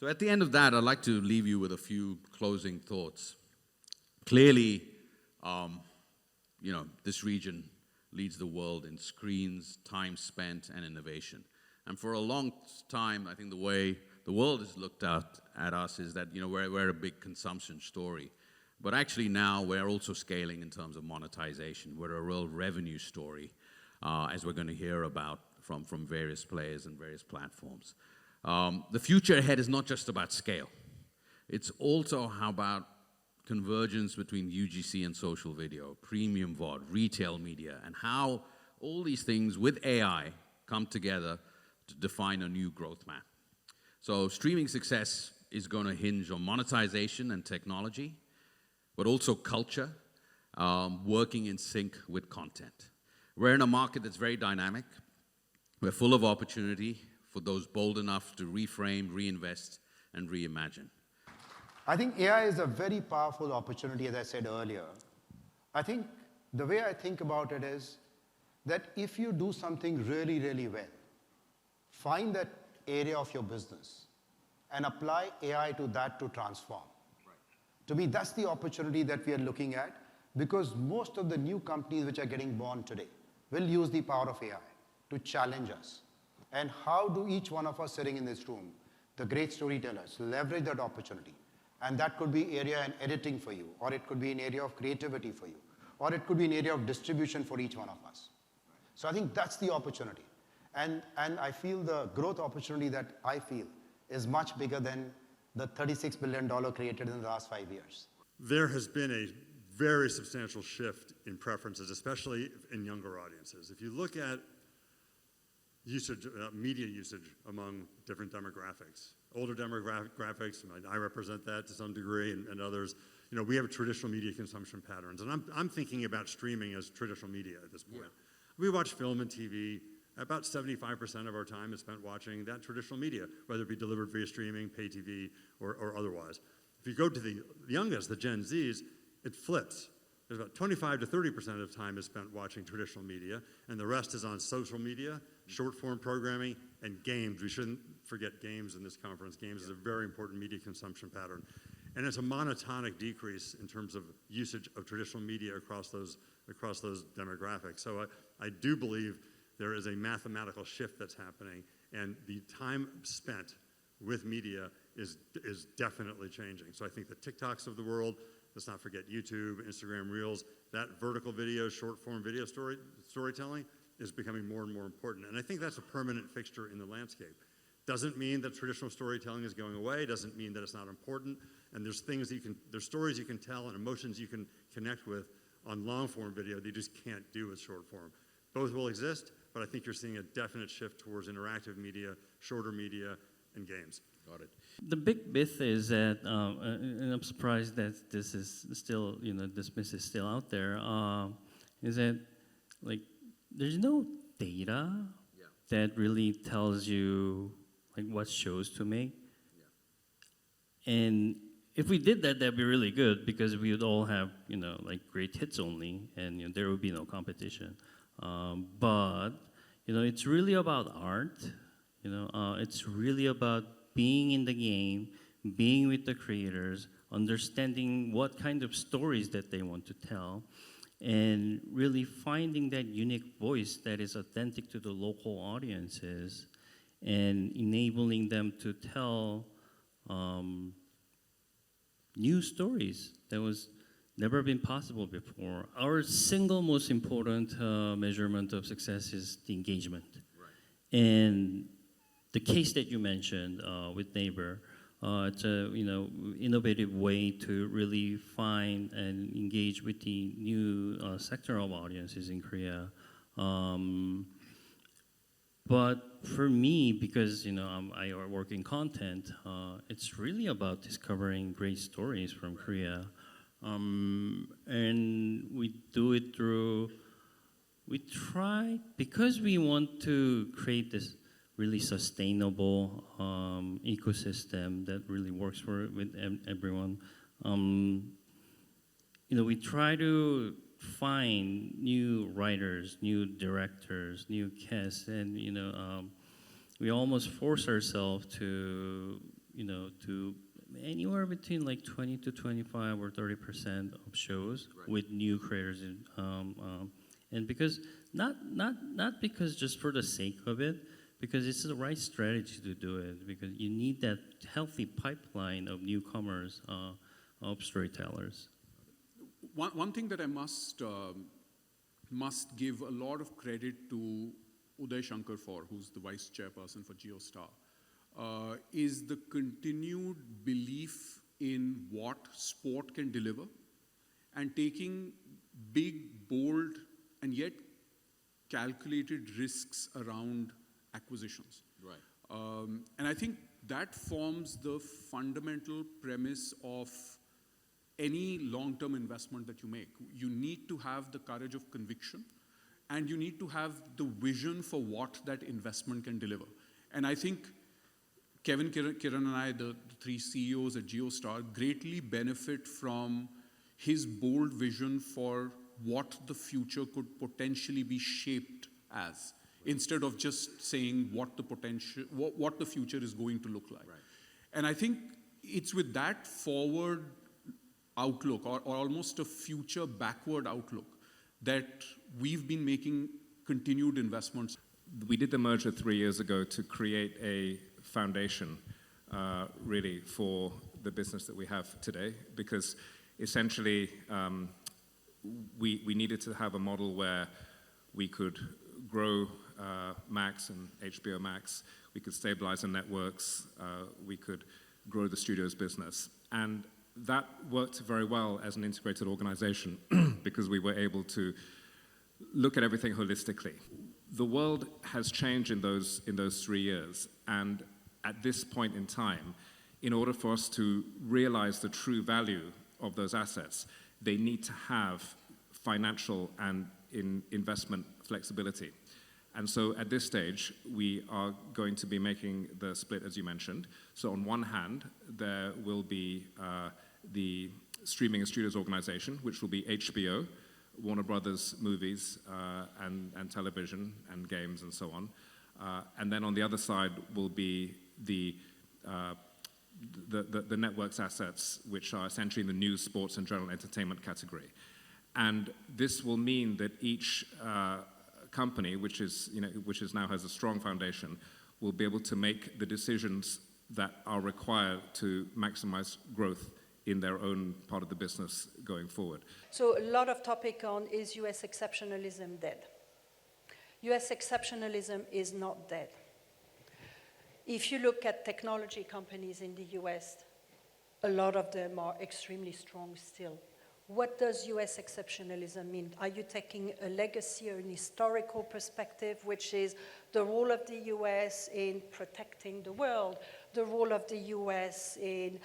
So at the end of that, I'd like to leave you with a few closing thoughts. Clearly, this region leads the world in screens, time spent, and innovation. And for a long time, I think the way the world has looked at us is that we're a big consumption story. But actually now we're also scaling in terms of monetization. We're a real revenue story, as we're going to hear about from various players and various platforms. The future ahead is not just about scale. It's also about convergence between UGC and social video, premium VOD, retail media, and how all these things with AI come together to define a new growth map. So streaming success is going to hinge on monetization and technology, but also culture, working in sync with content. We're in a market that's very dynamic. We're full of opportunity for those bold enough to reframe, reinvest, and reimagine. I think AI is a very powerful opportunity, as I said earlier. I think the way I think about it is that if you do something really, really well, find that area of your business and apply AI to that to transform. Right. To me, that's the opportunity that we are looking at, because most of the new companies which are getting born today will use the power of AI to challenge us. And how do each one of us sitting in this room, the great storytellers, leverage that opportunity? And that could be area in editing for you, or it could be an area of creativity for you, or it could be an area of distribution for each one of us. So I think that's the opportunity. And I feel the growth opportunity that I feel is much bigger than the $36 billion created in the last 5 years. There has been a very substantial shift in preferences, especially in younger audiences. If you look at usage, media usage among different demographics, older demographics, I represent that to some degree, and others, we have traditional media consumption patterns. And I'm thinking about streaming as traditional media at this point. Yeah. We watch film and TV. About 75% of our time is spent watching that traditional media, whether it be delivered via streaming, pay TV, or otherwise. If you go to the youngest, the Gen Zs, it flips. There's about 25 to 30% of time is spent watching traditional media, and the rest is on social media, short-form programming, and games. We shouldn't forget games in this conference. Games is a very important media consumption pattern. And it's a monotonic decrease in terms of usage of traditional media across those demographics. So I do believe there is a mathematical shift that's happening, and the time spent with media is definitely changing. So I think the TikToks of the world, let's not forget YouTube, Instagram Reels, that vertical video, short-form video storytelling is becoming more and more important. And I think that's a permanent fixture in the landscape. Doesn't mean that traditional storytelling is going away, doesn't mean that it's not important, and there's stories you can tell and emotions you can connect with on long-form video that you just can't do with short-form. Both will exist, but I think you're seeing a definite shift towards interactive media, shorter media, and games. Got it. The big myth is that, and I'm surprised that this is still, this myth is still out there, is that, there's no data that really tells you, what shows to make. Yeah. And if we did that, that'd be really good, because we would all have, great hits only, and there would be no competition. But it's really about art. It's really about being in the game, being with the creators, understanding what kind of stories that they want to tell, and really finding that unique voice that is authentic to the local audiences, and enabling them to tell new stories that was never been possible before. Our single most important measurement of success is the engagement. Right. And the case that you mentioned with Neighbor, it's a innovative way to really find and engage with the new sector of audiences in Korea. But for me, because I work in content, it's really about discovering great stories from Korea. And we do it because we want to create this really sustainable ecosystem that really works with everyone. We try to find new writers, new directors, new casts, and we almost force ourselves to to anywhere between like 20 to 25 or 30% of shows with new creators, and because not because just for the sake of it, because it's the right strategy to do it, because you need that healthy pipeline of newcomers, of storytellers. One thing that I must give a lot of credit to Uday Shankar for, who's the vice chairperson for GeoStar, is the continued belief in what sport can deliver and taking big, bold, and yet calculated risks around acquisitions. Right. And I think that forms the fundamental premise of any long-term investment that you make. You need to have the courage of conviction, and you need to have the vision for what that investment can deliver. And I think Kevin, Kiran, and I, the three CEOs at GeoStar, greatly benefit from his bold vision for what the future could potentially be shaped as, instead of just saying what the future is going to look like. Right. And I think it's with that forward outlook, or almost a future backward outlook, that we've been making continued investments. We did the merger 3 years ago to create a foundation, really, for the business that we have today, because essentially we needed to have a model where we could grow Max and HBO Max, we could stabilize the networks, we could grow the studios business. And that worked very well as an integrated organization because we were able to look at everything holistically. The world has changed in those 3 years, and at this point in time, in order for us to realize the true value of those assets, they need to have financial and investment flexibility. And so at this stage, we are going to be making the split, as you mentioned. So on one hand, there will be the Streaming and Studios organization, which will be HBO, Warner Brothers movies and television and games and so on. And then on the other side will be the network's assets, which are essentially in the news, sports, and general entertainment category. And this will mean that each company, which now has a strong foundation, will be able to make the decisions that are required to maximize growth in their own part of the business going forward. So a lot of topic on, is US exceptionalism dead? US exceptionalism is not dead. If you look at technology companies in the US, a lot of them are extremely strong still. What does US exceptionalism mean? Are you taking a legacy or an historical perspective, which is the role of the US in protecting the world, the role of the US in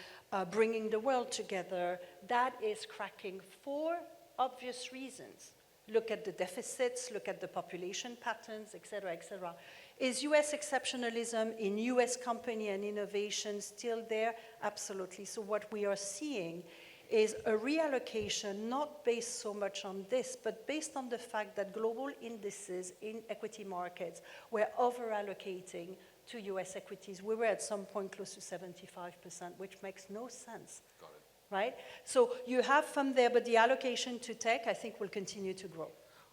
bringing the world together? That is cracking for obvious reasons. Look at the deficits, look at the population patterns, et cetera, et cetera. Is US exceptionalism in US company and innovation still there? Absolutely. So what we are seeing is a reallocation not based so much on this, but based on the fact that global indices in equity markets were over-allocating to US equities. We were at some point close to 75%, which makes no sense. Got it. Right? So you have from there, but the allocation to tech, I think, will continue to grow.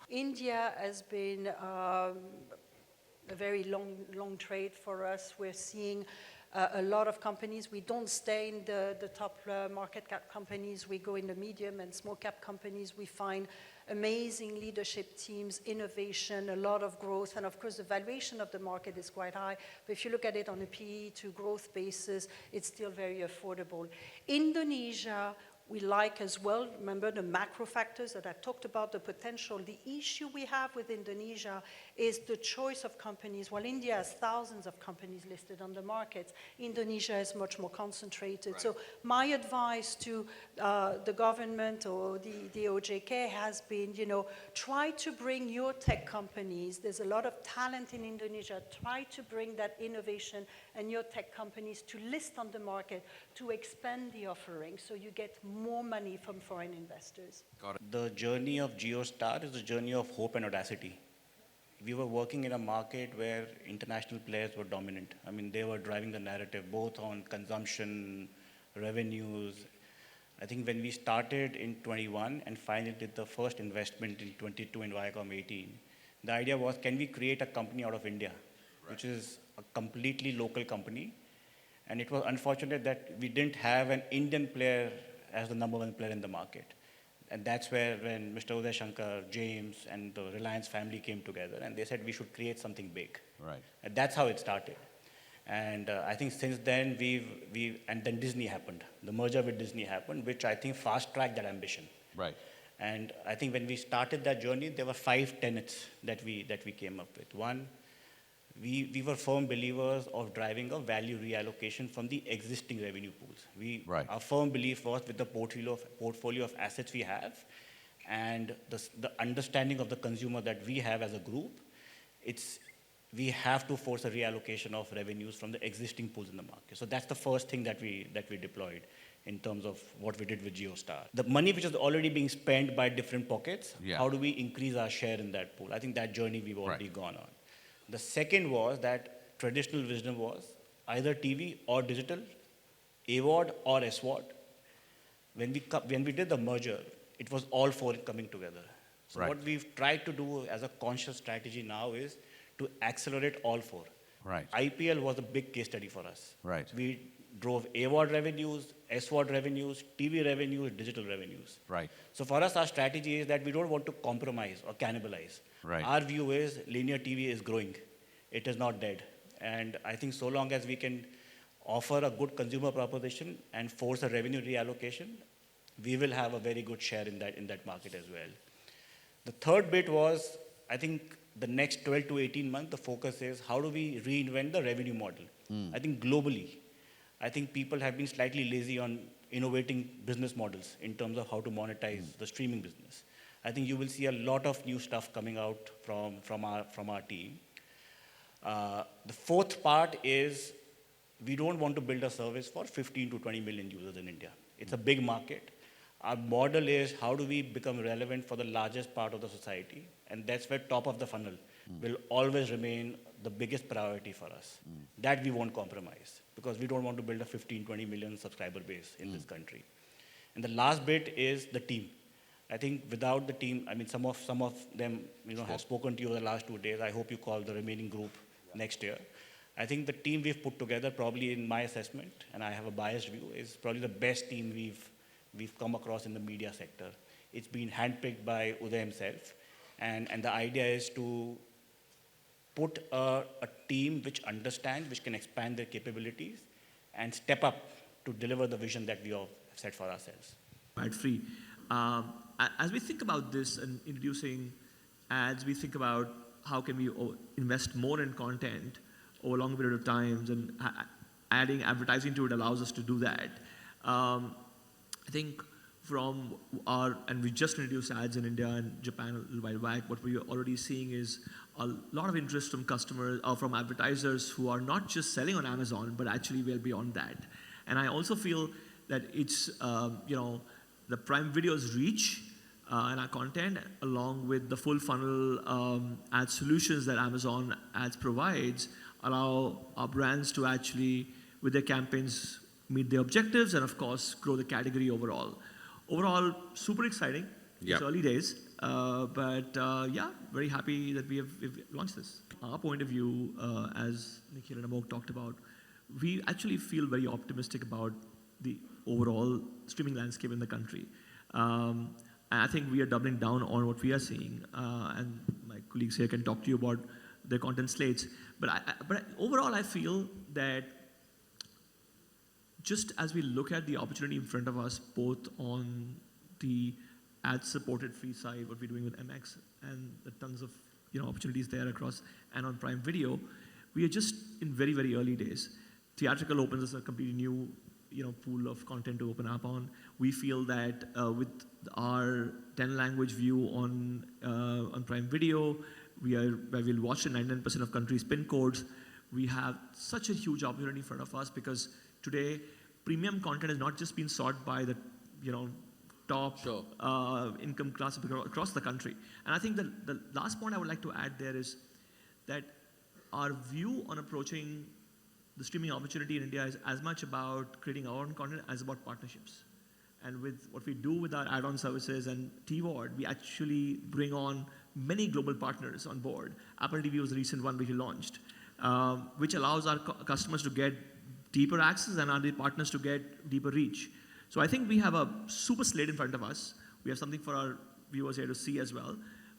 India has been a very long trade for us. We're seeing a lot of companies. We don't stay in the top market cap companies. We go in the medium and small cap companies. We find amazing leadership teams, innovation, a lot of growth, and of course the valuation of the market is quite high. But if you look at it on a PE to growth basis, it's still very affordable. Indonesia, we like as well. Remember the macro factors that I talked about, the potential. The issue we have with Indonesia is the choice of companies. While India has thousands of companies listed on the markets, Indonesia is much more concentrated. Right. So my advice to the government or the OJK has been, try to bring your tech companies. There's a lot of talent in Indonesia. Try to bring that innovation and your tech companies to list on the market to expand the offering so you get more money from foreign investors. Got it. The journey of GeoStar is a journey of hope and audacity. we were working in a market where international players were dominant. I mean, they were driving the narrative both on consumption, revenues. I think when we started in 21 and finally did the first investment in 22 in Viacom 18, the idea was, can we create a company out of India, which is a completely local company? And it was unfortunate that we didn't have an Indian player as the number one player in the market. And that's where when Mr. Uday Shankar, James, and the Reliance family came together, and they said we should create something big. Right. And that's how it started. And I think since then, and then Disney happened. The merger with Disney happened, which I think fast-tracked that ambition. Right. And I think when we started that journey, there were 5 tenets that we came up with. One, we were firm believers of driving a value reallocation from the existing revenue pools. Right. Our firm belief was with the portfolio of assets we have and the understanding of the consumer that we have as a group, we have to force a reallocation of revenues from the existing pools in the market. So that's the first thing that we deployed in terms of what we did with JioStar. The money which is already being spent by different pockets, how do we increase our share in that pool? I think that journey we've already gone on. The second was that traditional wisdom was either TV or digital, AVOD or SVOD. When we did the merger, it was all 4 coming together. So what we've tried to do as a conscious strategy now is to accelerate all 4. Right. IPL was a big case study for us. Right. We drove AVOD revenues, SVOD revenues, TV revenues, digital revenues. Right. So for us, our strategy is that we don't want to compromise or cannibalize. Right. Our view is linear TV is growing. It is not dead. And I think so long as we can offer a good consumer proposition and force a revenue reallocation, we will have a very good share in that market as well. The third bit was, I think the next 12 to 18 months, the focus is how do we reinvent the revenue model? I think globally, I think people have been slightly lazy on innovating business models in terms of how to monetize the streaming business. I think you will see a lot of new stuff coming out from our team. The fourth part is we don't want to build a service for 15 to 20 million users in India. It's a big market. Our model is how do we become relevant for the largest part of the society, and that's where top of the funnel will always remain the biggest priority for us. That we won't compromise because we don't want to build a 15, 20 million subscriber base in this country. And the last bit is the team. I think without the team, I mean, some of them, have spoken to you over the last 2 days. I hope you call the remaining group next year. I think the team we've put together, probably in my assessment, and I have a biased view, is probably the best team we've come across in the media sector. It's been handpicked by Uday himself, and the idea is to put a team which understands, which can expand their capabilities, and step up to deliver the vision that we all have set for ourselves. Ad-free. As we think about this and introducing ads, we think about how can we invest more in content over a long period of time, and adding advertising to it allows us to do that. I think and we just introduced ads in India and Japan a little while back, what we're already seeing is a lot of interest from customers, or from advertisers who are not just selling on Amazon, but actually well beyond that. And I also feel that it's, the Prime Video's reach and our content, along with the full funnel ad solutions that Amazon Ads provides, allow our brands to actually, with their campaigns, meet their objectives and, of course, grow the category overall. Overall, super exciting. It's early days, but very happy that we've launched this. Our point of view, as Nikhil and Amok talked about, we actually feel very optimistic about the overall streaming landscape in the country. And I think we are doubling down on what we are seeing, and my colleagues here can talk to you about their content slates. But overall, I feel that just as we look at the opportunity in front of us, both on the ad-supported free side, what we're doing with MX, and the tons of opportunities there across, and on Prime Video, we are just in very, very early days. Theatrical opens us a completely new pool of content to open up on. We feel that with our 10-language view on Prime Video, where we'll watch in 99% of countries' PIN codes, we have such a huge opportunity in front of us, because today premium content has not just been sought by the top income class across the country. And I think the last point I would like to add there is that our view on approaching the streaming opportunity in India is as much about creating our own content as about partnerships. And with what we do with our add-on services and TVOD, we actually bring on many global partners on board. Apple TV was the recent one which we launched, which allows our customers to get deeper access and our partners to get deeper reach. So I think we have a super slate in front of us. We have something for our viewers here to see as well.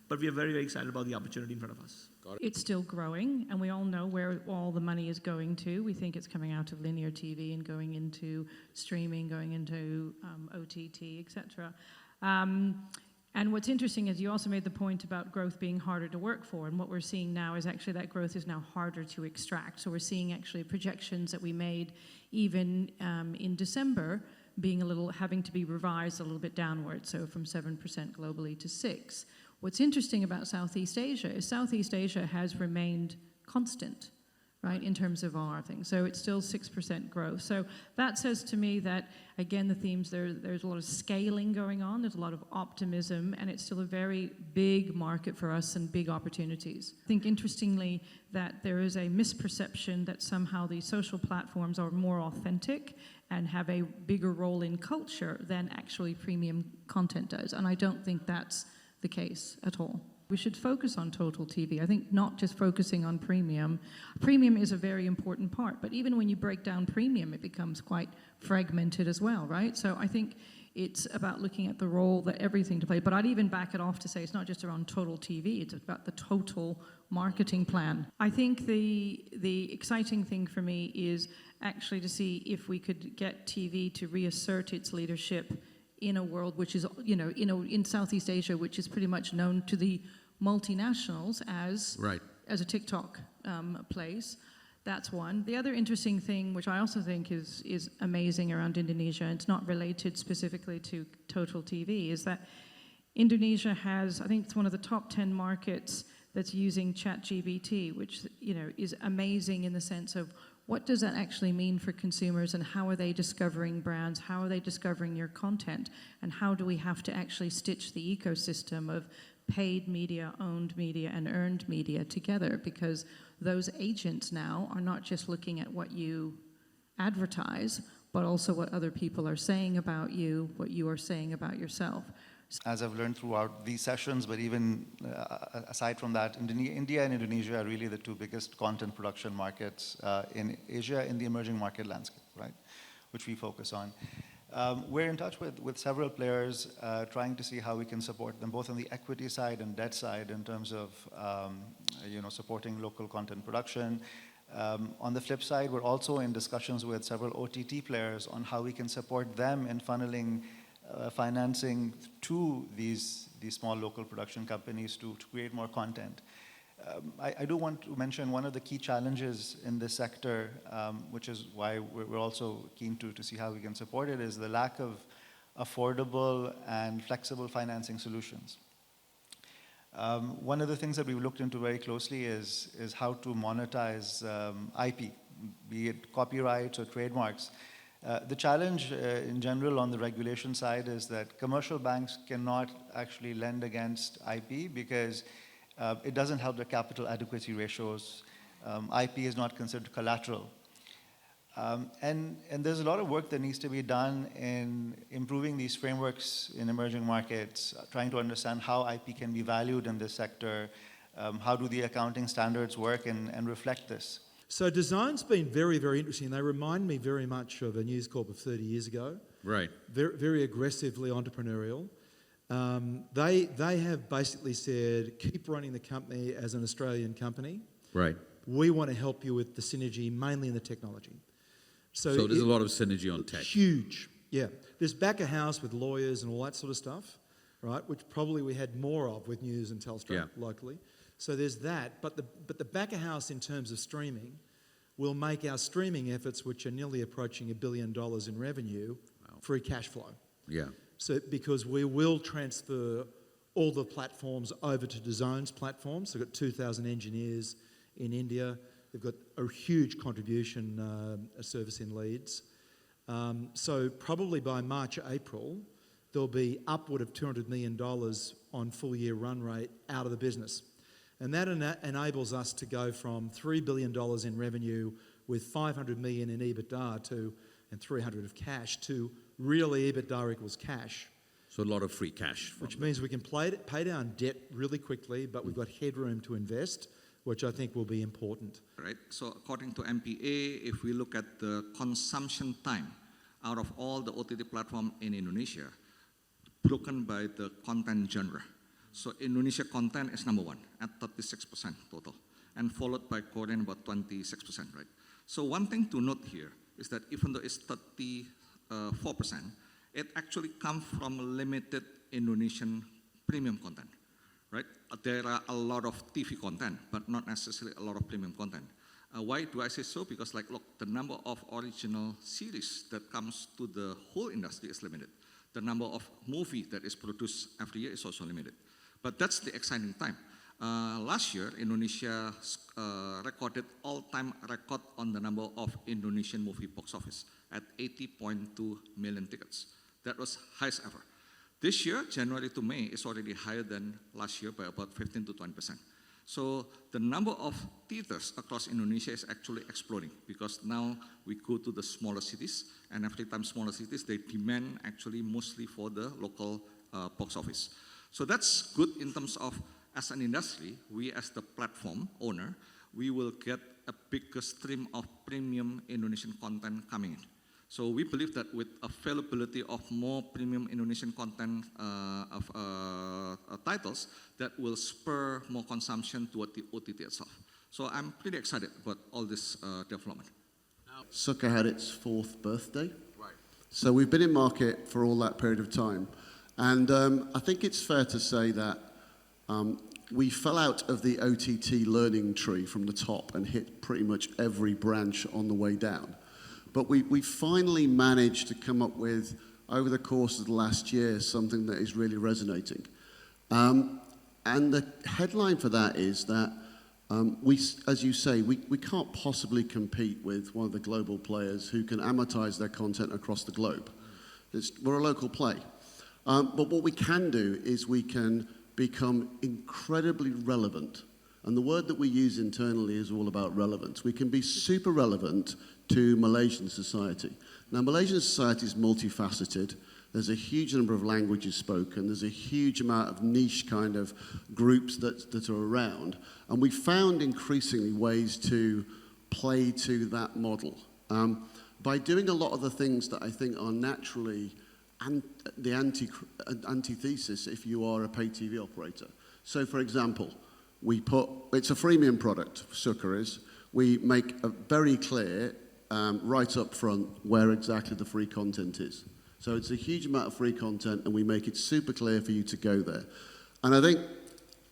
But we are very, very excited about the opportunity in front of us. It's still growing, and we all know where all the money is going to. We think it's coming out of linear TV and going into streaming, going into OTT, etc. And what's interesting is you also made the point about growth being harder to work for, and what we're seeing now is actually that growth is now harder to extract. So we're seeing actually projections that we made even in December being having to be revised a little bit downward, so from 7% globally to 6%. What's interesting about Southeast Asia is Southeast Asia has remained constant, right, in terms of our thing. So it's still 6% growth. So that says to me that, again, the themes, there's a lot of scaling going on, there's a lot of optimism, and it's still a very big market for us and big opportunities. I think, interestingly, that there is a misperception that somehow these social platforms are more authentic and have a bigger role in culture than actually premium content does. And I don't think that's the case at all. We should focus on total TV. I think not just focusing on premium. Premium is a very important part, but even when you break down premium, it becomes quite fragmented as well, right? So I think it's about looking at the role that everything to play. But I'd even back it off to say it's not just around total TV, it's about the total marketing plan. I think the exciting thing for me is actually to see if we could get TV to reassert its leadership in a world which is, in Southeast Asia, which is pretty much known to the multinationals as a TikTok place. That's one. The other interesting thing, which I also think is amazing around Indonesia, and it's not related specifically to total TV, is that Indonesia has, I think it's one of the top 10 markets that's using ChatGPT, which is amazing in the sense of what does that actually mean for consumers, and how are they discovering brands? How are they discovering your content? And how do we have to actually stitch the ecosystem of paid media, owned media, and earned media together? Because those agents now are not just looking at what you advertise, but also what other people are saying about you, what you are saying about yourself. As I've learned throughout these sessions, but even aside from that, India and Indonesia are really the two biggest content production markets in Asia in the emerging market landscape, right, which we focus on. We're in touch with several players trying to see how we can support them both on the equity side and debt side in terms of supporting local content production. On the flip side, we're also in discussions with several OTT players on how we can support them in funneling financing to these small local production companies to create more content. I do want to mention one of the key challenges in this sector, which is why we're also keen to see how we can support it, is the lack of affordable and flexible financing solutions. One of the things that we've looked into very closely is how to monetize IP, be it copyrights or trademarks. The challenge in general on the regulation side is that commercial banks cannot actually lend against IP because it doesn't help their capital adequacy ratios. IP is not considered collateral. And there's a lot of work that needs to be done in improving these frameworks in emerging markets, trying to understand how IP can be valued in this sector, how do the accounting standards work and reflect this. So design's been very, very interesting. They remind me very much of a News Corp of 30 years ago. Right. Very, very aggressively entrepreneurial. They have basically said, keep running the company as an Australian company. Right. We want to help you with the synergy, mainly in the technology. So there's a lot of synergy on tech. Huge, yeah. There's back of house with lawyers and all that sort of stuff, right, which probably we had more of with News and Telstra locally. So there's that, but the back of house in terms of streaming will make our streaming efforts, which are nearly approaching $1 billion in revenue, free cash flow. Yeah. So because we will transfer all the platforms over to DAZN's platforms. They've got 2,000 engineers in India. They've got a huge contribution service in Leeds. So probably by March, April, there'll be upward of $200 million on full year run rate out of the business. And that enables us to go from $3 billion in revenue with 500 million in EBITDA and 300 of cash to really EBITDA equals cash. So a lot of free cash. Which means we can pay down debt really quickly, but we've got headroom to invest, which I think will be important. Right. So according to MPA, if we look at the consumption time out of all the OTT platform in Indonesia, broken by the content genre. So Indonesia content is number one at 36% total, and followed by Korean about 26%, right? So one thing to note here is that even though it's 34%, it actually comes from limited Indonesian premium content, right? There are a lot of TV content, but not necessarily a lot of premium content. Why do I say so? Because like, look, the number of original series that comes to the whole industry is limited. The number of movie that is produced every year is also limited. But that's the exciting time. Last year, Indonesia recorded all-time record on the number of Indonesian movie box office at 80.2 million tickets. That was highest ever. This year, January to May, is already higher than last year by about 15 to 20%. So the number of theaters across Indonesia is actually exploding because now we go to the smaller cities, and every time smaller cities, they demand actually mostly for the local box office. So that's good in terms of, as an industry, we as the platform owner, we will get a bigger stream of premium Indonesian content coming in. So we believe that with availability of more premium Indonesian content titles, that will spur more consumption toward the OTT itself. So I'm pretty excited about all this development. Sucker had its 4th birthday. Right. So we've been in market for all that period of time. And I think it's fair to say that we fell out of the OTT learning tree from the top and hit pretty much every branch on the way down. But we finally managed to come up with, over the course of the last year, something that is really resonating. And the headline for that is that, as you say, we can't possibly compete with one of the global players who can amortize their content across the globe. We're a local play. But what we can do is we can become incredibly relevant. And the word that we use internally is all about relevance. We can be super relevant to Malaysian society. Now, Malaysian society is multifaceted. There's a huge number of languages spoken. There's a huge amount of niche kind of groups that are around. And we found increasingly ways to play to that model. By doing a lot of the things that I think are naturally the antithesis if you are a pay TV operator. So, for example, it's a freemium product, Sucker is. We make a very clear, right up front, where exactly the free content is. So it's a huge amount of free content, and we make it super clear for you to go there. And I think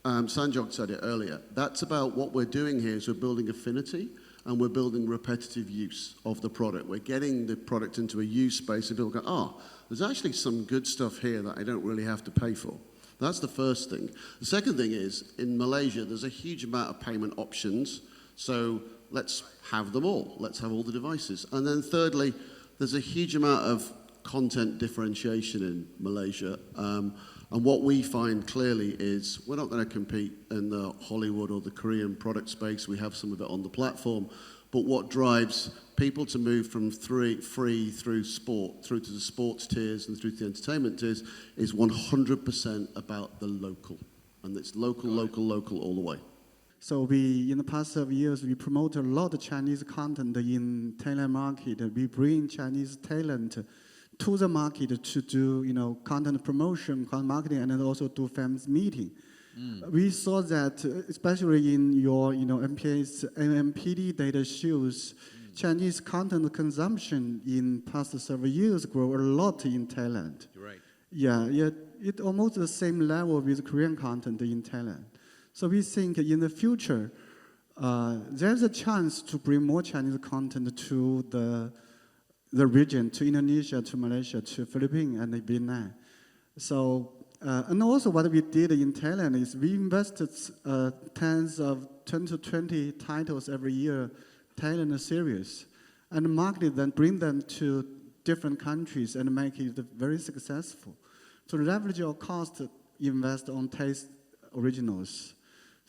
Sanjog said it earlier. That's about what we're doing here is we're building affinity, and we're building repetitive use of the product. We're getting the product into a use space, and people go, there's actually some good stuff here that I don't really have to pay for. That's the first thing. The second thing is, in Malaysia, there's a huge amount of payment options, so let's have them all. Let's have all the devices. And then thirdly, there's a huge amount of content differentiation in Malaysia. And what we find clearly is we're not going to compete in the Hollywood or the Korean product space. We have some of it on the platform. But what drives people to move from free through sport, through to the sports tiers and through to the entertainment tiers is 100% about the local. And it's local, local, local all the way. So in the past several years, we promote a lot of Chinese content in Thailand market. We bring Chinese talent to the market to do, content promotion, content marketing, and then also do fans meeting. We saw that, especially in your, MPA's MMPD data shows, Chinese content consumption in past several years grow a lot in Thailand. You're right. Yeah, it almost the same level with Korean content in Thailand. So we think in the future, there's a chance to bring more Chinese content to the region, to Indonesia, to Malaysia, to Philippines, and Vietnam. So, and also what we did in Thailand is we invested tens of 10 to 20 titles every year, Thailand series, and market them, bring them to different countries and make it very successful. To leverage your cost, invest on taste originals.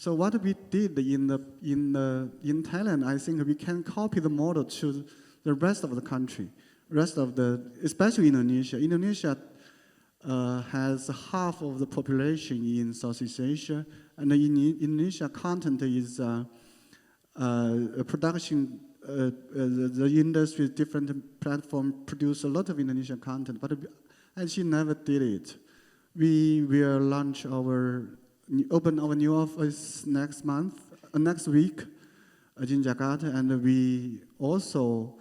So what we did in Thailand, I think we can copy the model to the rest of the country, especially Indonesia. Indonesia has half of the population in Southeast Asia, and in Indonesia content is production. The industry, different platform produce a lot of Indonesian content, but actually never did it. We will open our new office next week in Jakarta, and we also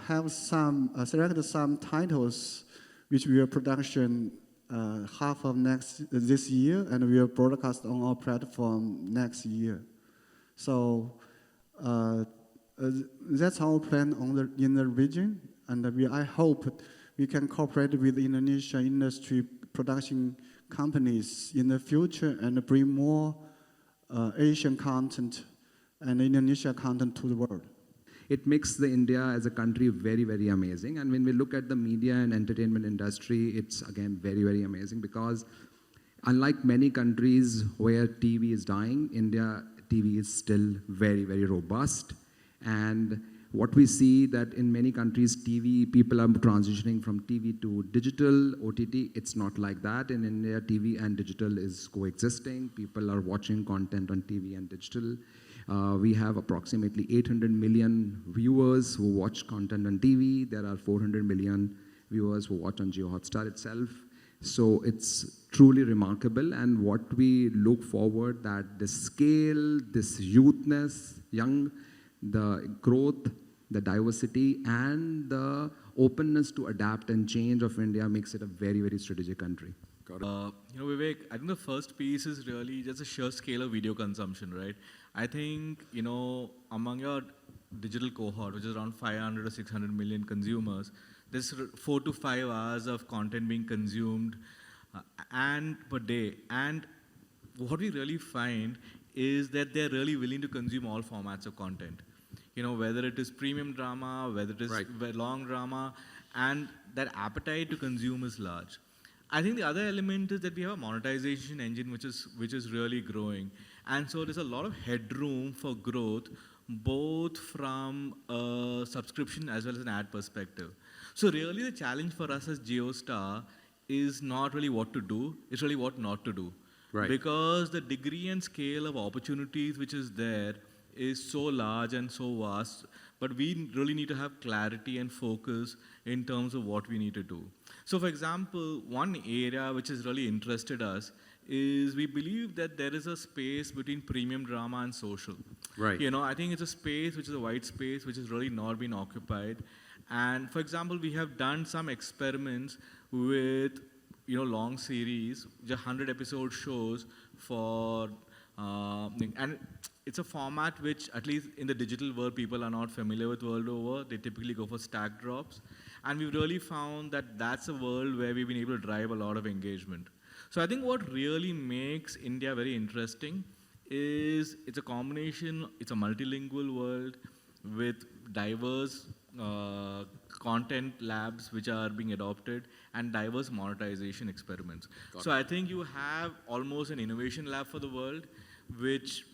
have selected some titles which we will production half of this year, and we will broadcast on our platform next year. So that's our plan in the region, and I hope we can cooperate with Indonesia industry production companies in the future and bring more Asian content and Indonesia content to the world. It makes the India as a country very, very amazing. And when we look at the media and entertainment industry, it's again very, very amazing because unlike many countries where TV is dying, India TV is still very, very robust. And what we see that in many countries, people are transitioning from TV to digital, OTT. It's not like that. In India, TV and digital is coexisting. People are watching content on TV and digital. We have approximately 800 million viewers who watch content on TV. There are 400 million viewers who watch on Jio Hotstar itself. So it's truly remarkable, and what we look forward that the scale, this youthness, the growth, the diversity, and the openness to adapt and change of India makes it a very, very strategic country. Vivek, I think the first piece is really just a sheer scale of video consumption, right? I think, among your digital cohort, which is around 500 or 600 million consumers, there's 4 to 5 hours of content being consumed and per day. And what we really find is that they're really willing to consume all formats of content. Whether it is premium drama, whether it is long drama, and that appetite to consume is large. I think the other element is that we have a monetization engine which is really growing. And so there's a lot of headroom for growth, both from a subscription as well as an ad perspective. So really the challenge for us as JioStar is not really what to do, it's really what not to do. Right. Because the degree and scale of opportunities which is there is so large and so vast, but we really need to have clarity and focus in terms of what we need to do. So for example, one area which has really interested us is we believe that there is a space between premium drama and social. Right. I think it's a space which is a white space which has really not been occupied. And for example, we have done some experiments with long series, just 100 episode shows for and it's a format which, at least in the digital world, people are not familiar with world over. They typically go for stack drops. And we've really found that that's a world where we've been able to drive a lot of engagement. So I think what really makes India very interesting is it's a combination, it's a multilingual world with diverse content labs which are being adopted and diverse monetization experiments. So I think you have almost an innovation lab for the world, which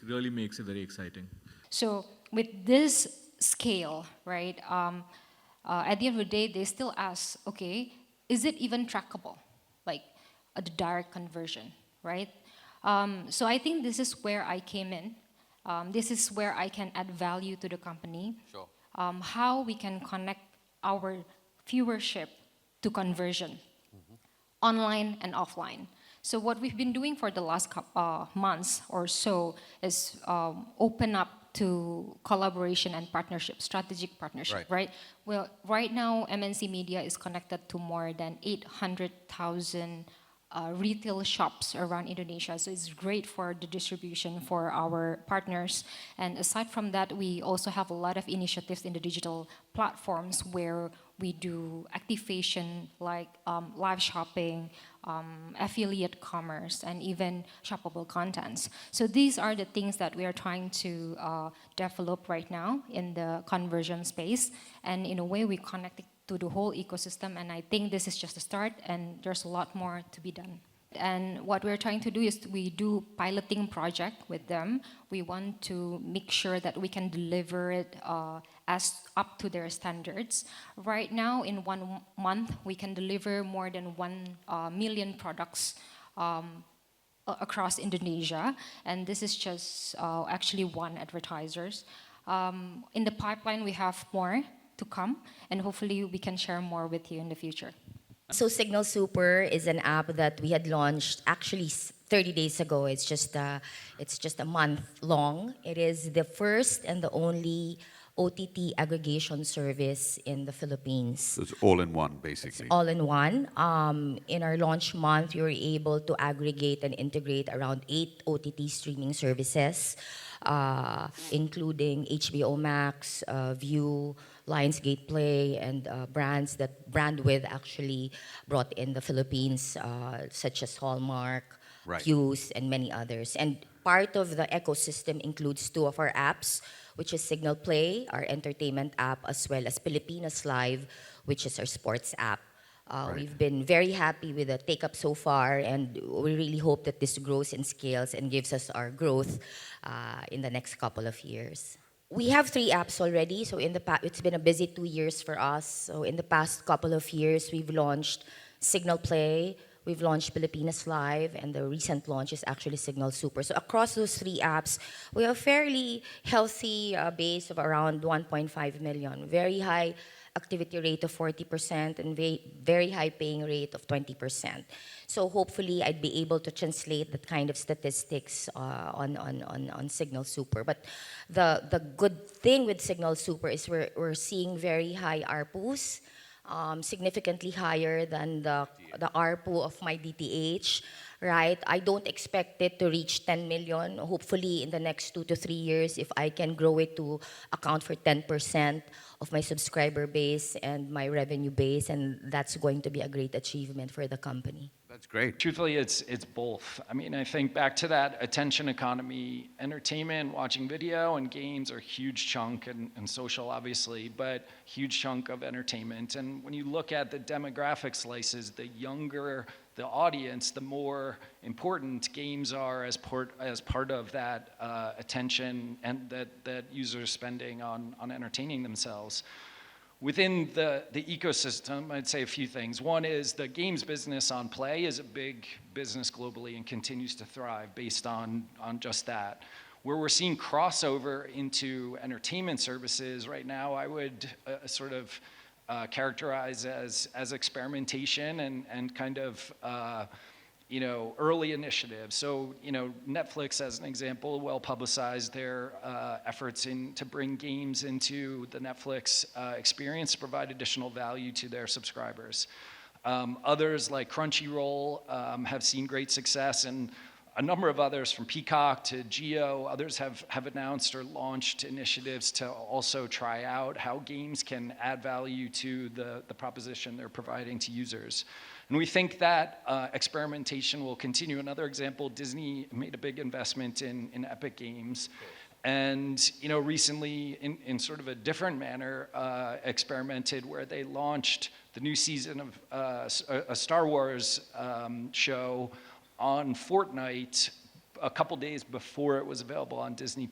really makes it very exciting. So with this scale, right, at the end of the day, they still ask, okay, is it even trackable? Like a direct conversion, right? So I think this is where I came in. This is where I can add value to the company. Sure. How we can connect our viewership to conversion, online and offline. So what we've been doing for the last months or so is open up to collaboration and partnership, strategic partnership, right? Well, right now, MNC Media is connected to more than 800,000 retail shops around Indonesia. So it's great for the distribution for our partners. And aside from that, we also have a lot of initiatives in the digital platforms where we do activation like live shopping, affiliate commerce, and even shoppable contents. So these are the things that we are trying to develop right now in the conversion space. And in a way, we connect it to the whole ecosystem. And I think this is just a start, and there's a lot more to be done. And what we're trying to do is we do piloting project with them. We want to make sure that we can deliver it as up to their standards. Right now, in 1 month, we can deliver more than 1 million products across Indonesia. And this is just actually one advertisers. In the pipeline, we have more to come, and hopefully we can share more with you in the future. So Signal Super is an app that we had launched actually 30 days ago. It's just a month long. It is the first and the only OTT aggregation service in the Philippines. So it's all in one, basically. It's all in one. In our launch month, we were able to aggregate and integrate around 8 OTT streaming services, including HBO Max, View, Lionsgate Play, and brands that Brandwidth actually brought in the Philippines, such as Hallmark, Fuse, and many others. And part of the ecosystem includes 2 of our apps, which is Signal Play, our entertainment app, as well as Pilipinas Live, which is our sports app. We've been very happy with the take-up so far, and we really hope that this grows and scales and gives us our growth in the next couple of years. We have 3 apps already, so it's been a busy 2 years for us. So in the past couple of years, we've launched Signal Play, we've launched Pilipinas Live, and the recent launch is actually Signal Super. So across those 3 apps, we have a fairly healthy base of around 1.5 million, very high activity rate of 40% and very high paying rate of 20%. So hopefully I'd be able to translate that kind of statistics on Signal Super. But the good thing with Signal Super is we're seeing very high ARPUs, significantly higher than the ARPU of my DTH, right? I don't expect it to reach 10 million. Hopefully in the next 2 to 3 years, if I can grow it to account for 10% of my subscriber base and my revenue base, and that's going to be a great achievement for the company. That's great. Truthfully, it's both. I mean, I think back to that attention economy, entertainment, watching video, and games are a huge chunk, and social, obviously, but huge chunk of entertainment. And when you look at the demographic slices, the younger the audience, the more important games are as part of that attention and that users spending on entertaining themselves. Within the ecosystem, I'd say a few things. One is the games business on Play is a big business globally and continues to thrive based on just that. Where we're seeing crossover into entertainment services right now, I would sort of characterize as experimentation and kind of early initiatives. So, Netflix, as an example, well publicized their efforts to bring games into the Netflix experience to provide additional value to their subscribers. Others, like Crunchyroll, have seen great success, and a number of others, from Peacock to Geo, others have announced or launched initiatives to also try out how games can add value to the proposition they're providing to users. And we think that experimentation will continue. Another example, Disney made a big investment in Epic Games. And recently, in sort of a different manner, experimented where they launched the new season of a Star Wars show on Fortnite a couple days before it was available on Disney+.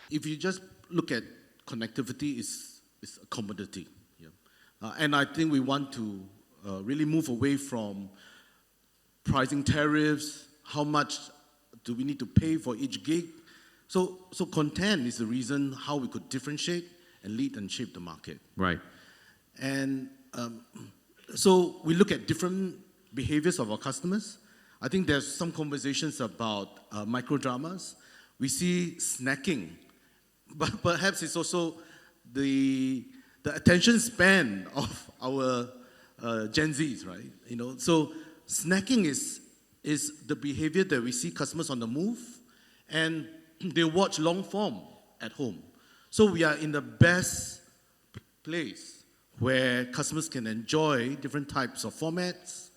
If you just look at connectivity, it's a commodity. Yeah? And I think we want to really move away from pricing tariffs, how much do we need to pay for each gig. So content is the reason how we could differentiate and lead and shape the market. Right. And so we look at different behaviors of our customers. I think there's some conversations about microdramas. We see snacking, but perhaps it's also the attention span of our Gen Zs, right? So snacking is the behavior that we see customers on the move, and they watch long form at home. So we are in the best place where customers can enjoy different types of formats,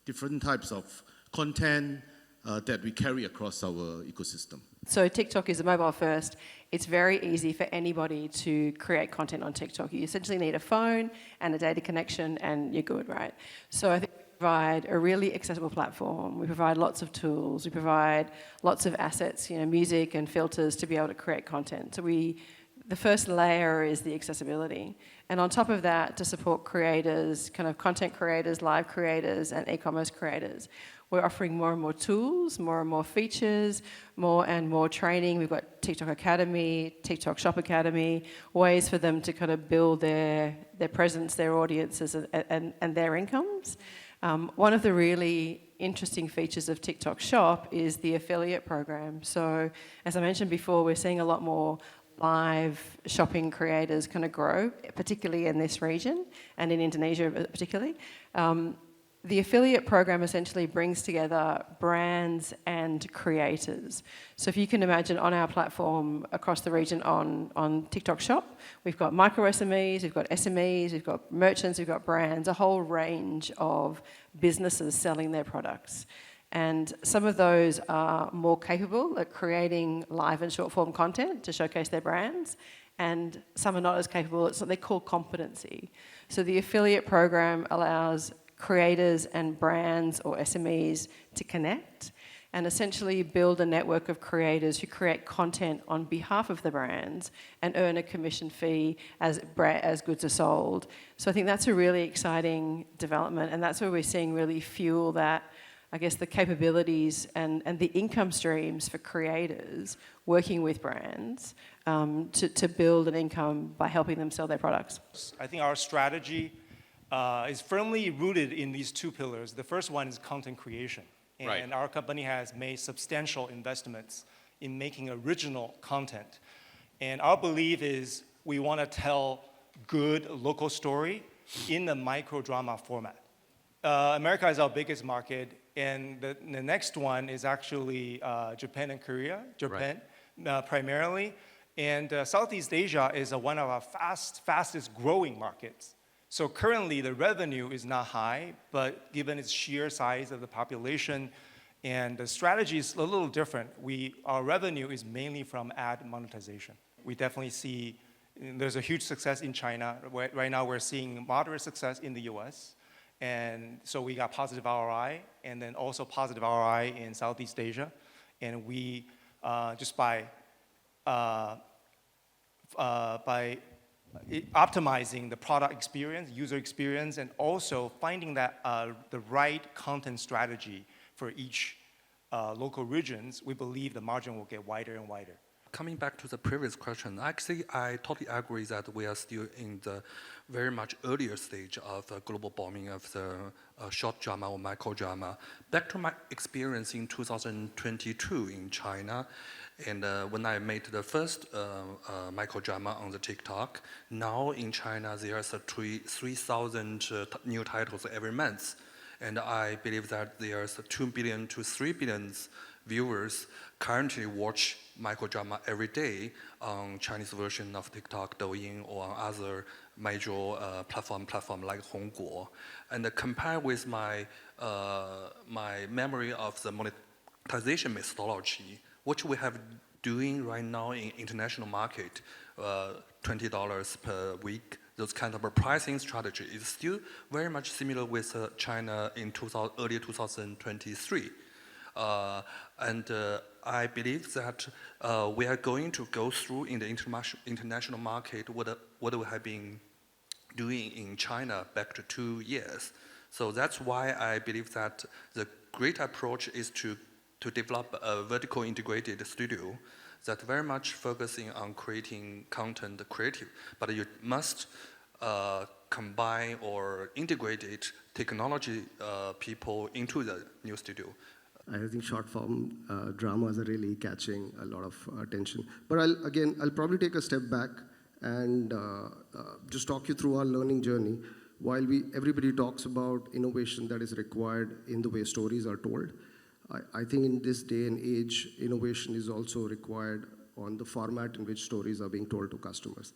different types of content that we carry across our ecosystem. So TikTok is a mobile first. It's very easy for anybody to create content on TikTok. You essentially need a phone and a data connection and you're good, right? So I think provide a really accessible platform. We provide lots of tools. We provide lots of assets, music and filters to be able to create content. So the first layer is the accessibility. And on top of that, to support creators, kind of content creators, live creators, and e-commerce creators, we're offering more and more tools, more and more features, more and more training. We've got TikTok Academy, TikTok Shop Academy, ways for them to kind of build their presence, their audiences, and their incomes. One of the really interesting features of TikTok Shop is the affiliate program. So as I mentioned before, we're seeing a lot more live shopping creators kind of grow, particularly in this region and in Indonesia particularly. The affiliate program essentially brings together brands and creators. So if you can imagine on our platform across the region on TikTok Shop, we've got micro SMEs, we've got SMEs, we've got merchants, we've got brands, a whole range of businesses selling their products. And some of those are more capable at creating live and short form content to showcase their brands, and some are not as capable. It's what they call competency. So the affiliate program allows creators and brands or SMEs to connect and essentially build a network of creators who create content on behalf of the brands and earn a commission fee as goods are sold. So I think that's a really exciting development, and that's where we're seeing really fuel that, I guess, the capabilities and the income streams for creators working with brands to build an income by helping them sell their products. I think our strategy is firmly rooted in these two pillars. The first one is content creation. And our company has made substantial investments in making original content. And our belief is we want to tell good local story in the micro drama format. America is our biggest market, and the next one is actually Japan and Korea, primarily. And Southeast Asia is one of our fastest growing markets. So currently the revenue is not high, but given its sheer size of the population, and the strategy is a little different. Our revenue is mainly from ad monetization. We definitely see there's a huge success in China. Right now we're seeing moderate success in the US. And so we got positive ROI, and then also positive ROI in Southeast Asia. And we, just by optimizing the product experience, user experience, and also finding that the right content strategy for each local regions, we believe the margin will get wider and wider. Coming back to the previous question, actually, I totally agree that we are still in the very much earlier stage of global booming of the short drama or micro drama. Back to my experience in 2022 in China, and when I made the first micro drama on the TikTok, now in China there's 3,000 new titles every month, and I believe that there's 2 billion to 3 billion viewers currently watch micro drama every day on Chinese version of TikTok, Douyin, or on other major platform like Hongguo. And compare with my memory of the monetization methodology, which we have doing right now in international market, $20 per week, those kind of a pricing strategy is still very much similar with China in early 2023. And I believe that we are going to go through in the international market what we have been doing in China back to 2 years. So that's why I believe that the great approach is to develop a vertical integrated studio that very much focusing on creating content creative, but you must combine or integrate technology people into the new studio. I think short form dramas are really catching a lot of attention. But I'll probably take a step back and just talk you through our learning journey. While everybody talks about innovation that is required in the way stories are told, I think in this day and age, innovation is also required on the format in which stories are being told to customers.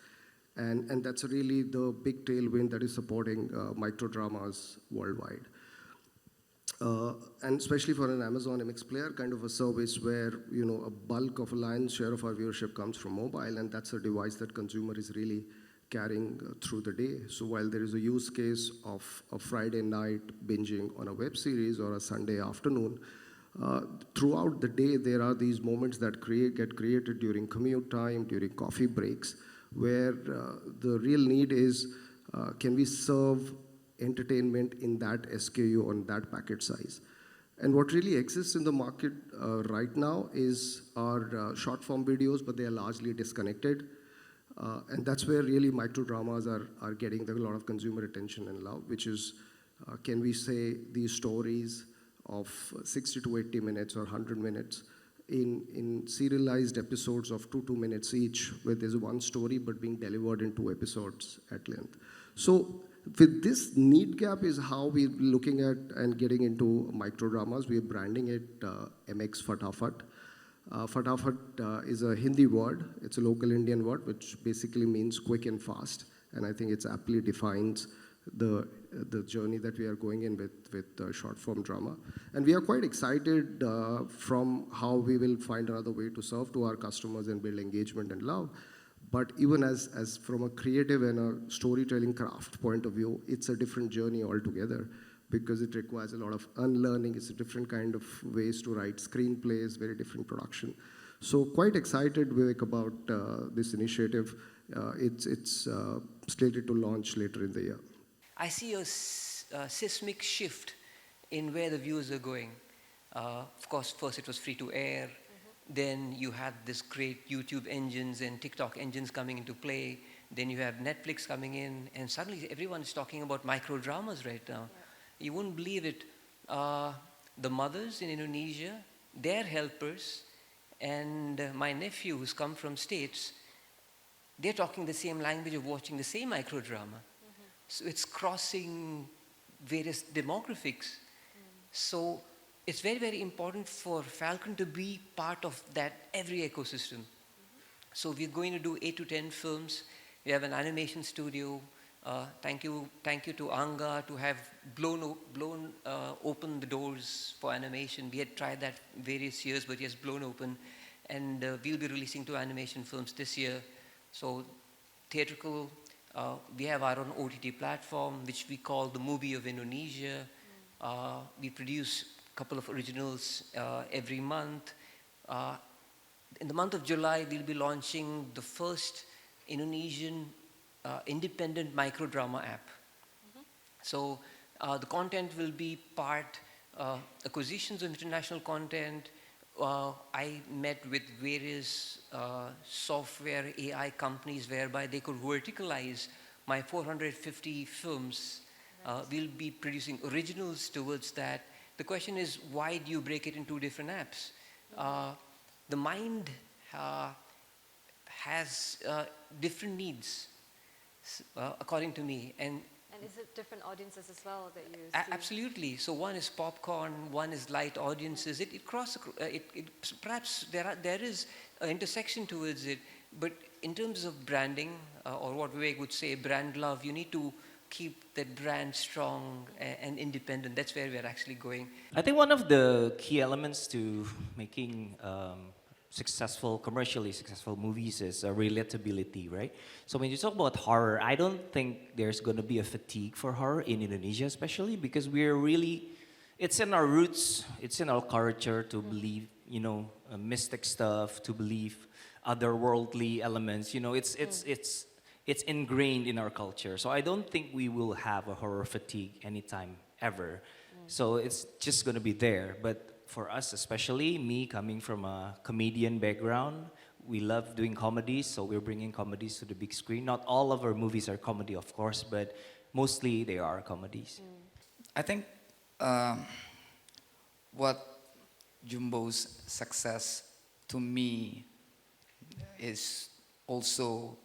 And that's really the big tailwind that is supporting micro dramas worldwide. And especially for an Amazon MX Player kind of a service where, a bulk of a lion's share of our viewership comes from mobile, and that's a device that consumer is really carrying through the day. So while there is a use case of a Friday night binging on a web series or a Sunday afternoon, throughout the day there are these moments that get created during commute time, during coffee breaks, where the real need is, can we serve entertainment in that SKU on that packet size? And what really exists in the market right now is our short form videos, but they are largely disconnected. And that's where really micro dramas are getting a lot of consumer attention and love, which is, can we say these stories of 60 to 80 minutes or 100 minutes in serialized episodes of 2 minutes each, where there's one story but being delivered in 2 episodes at length. So with this need gap is how we're looking at and getting into micro dramas. We're branding it MX Fatafat. Fatafat is a Hindi word. It's a local Indian word, which basically means quick and fast. And I think it aptly defines the journey that we are going in with short form drama. And we are quite excited from how we will find another way to serve to our customers and build engagement and love. But even as from a creative and a storytelling craft point of view, it's a different journey altogether, because it requires a lot of unlearning. It's a different kind of ways to write screenplays, very different production. So quite excited, Vivek, about this initiative. It's slated to launch later in the year. I see a seismic shift in where the viewers are going. Of course, first it was free to air. Then you had this great YouTube engines and TikTok engines coming into play. Then you have Netflix coming in, and suddenly everyone's talking about micro dramas right now. Yeah. You wouldn't believe it. The mothers in Indonesia, their helpers, and my nephew who's come from States, they're talking the same language of watching the same micro drama. So it's crossing various demographics. So it's very, very important for Falcon to be part of that every ecosystem. So we're going to do 8 to 10 films. We have an animation studio. Thank you to Anga to have blown open the doors for animation. We had tried that various years, but yes, blown open. And we'll be releasing 2 animation films this year. So theatrical, we have our own OTT platform, which we call the Movie of Indonesia. We produce couple of originals every month. In the month of July, we'll be launching the first Indonesian independent microdrama app. So the content will be part acquisitions of international content. I met with various software AI companies whereby they could verticalize my 450 films. We'll be producing originals towards that. The question is, why do you break it into 2 different apps? The mind has different needs, according to me. And is it different audiences as well that you see? Absolutely. So one is popcorn, one is light audiences. Perhaps there is an intersection towards it, but in terms of branding, or what Vivek would say, brand love, you need to keep that brand strong and independent. That's where we're actually going. I think one of the key elements to making commercially successful movies is relatability, right? So when you talk about horror, I don't think there's going to be a fatigue for horror in Indonesia, especially because it's in our roots, it's in our culture to believe, mystic stuff, to believe otherworldly elements. It's ingrained in our culture. So I don't think we will have a horror fatigue anytime ever. So it's just going to be there. But for us, especially me coming from a comedian background, we love doing comedies. So we're bringing comedies to the big screen. Not all of our movies are comedy, of course, but mostly they are comedies. I think what Jumbo's success to me is also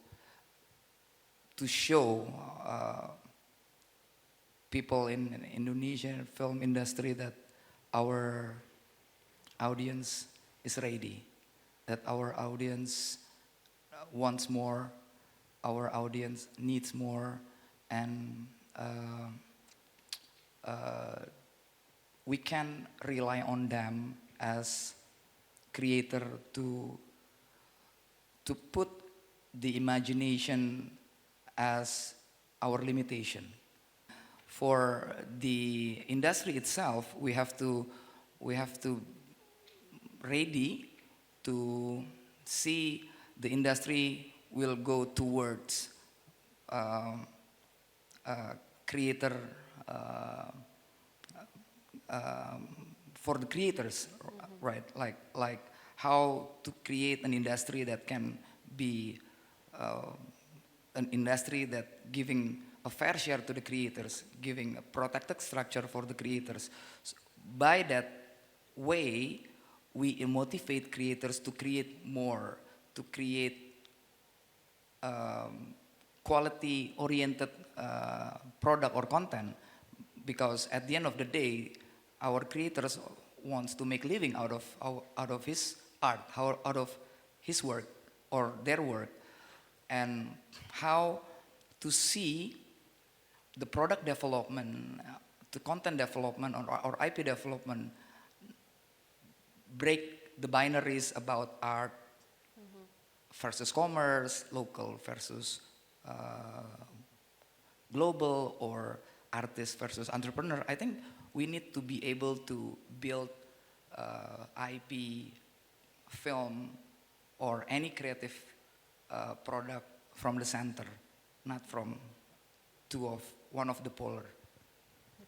to show people in Indonesian film industry that our audience is ready, that our audience wants more, our audience needs more, and we can rely on them as creator to put the imagination as our limitation. For the industry itself, we have to ready to see the industry will go towards creator for the creators, right? Like how to create an industry that can be an industry that giving a fair share to the creators, giving a protected structure for the creators. So by that way, we motivate creators to create more, to create quality-oriented product or content, because at the end of the day, our creators wants to make living out of his art, out of his work or their work, and how to see the product development, the content development, or IP development break the binaries about art versus commerce, local versus global, or artist versus entrepreneur. I think we need to be able to build IP, film, or any creative product from the center, not from one of the polar.